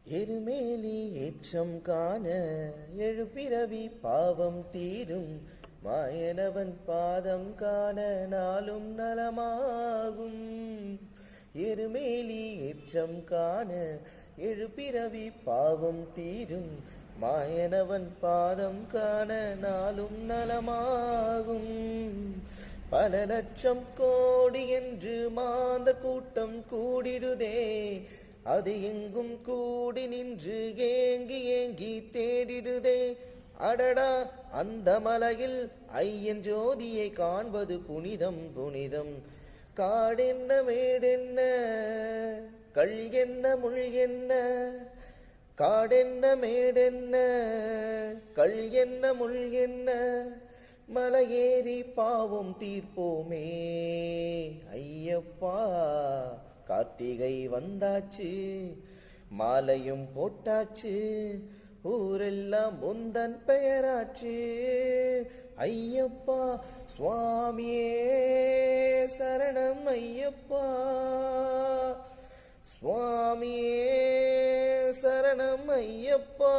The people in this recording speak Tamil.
எருமேலி ஏற்றம் காண எழுபிறவி பாவம் தீரும் மாயனவன் பாதம் காண நாளும் நலமாகும். எருமேலி ஏற்றம் காண எழுபிறவி பாவம் தீரும் மாயனவன் பாதம் காண நாளும் நலமாகும். பல லட்சம் கோடி என்று மாந்த கூட்டம் கூடிடுதே, அது எங்கும் கூடி நின்று ஏங்கி ஏங்கி தேடிடுதே. அடடா, அந்த மலையில் ஐயன் ஜோதியை காண்பது புனிதம் புனிதம். காடென்ன மேடென்ன கல் என்ன முள் என்ன, காடென்ன மேடென்ன கல் என்ன முள் என்ன, மலையேறி பாவம் தீர்ப்போமே ஐயப்பா. கார்த்திகை வந்தாச்சு, மாலையும் போட்டாச்சு, ஊரெல்லாம் உந்தன் பெயராச்சு. ஐயப்பா சுவாமியே சரணம் ஐயப்பா, சுவாமியே சரணம் ஐயப்பா.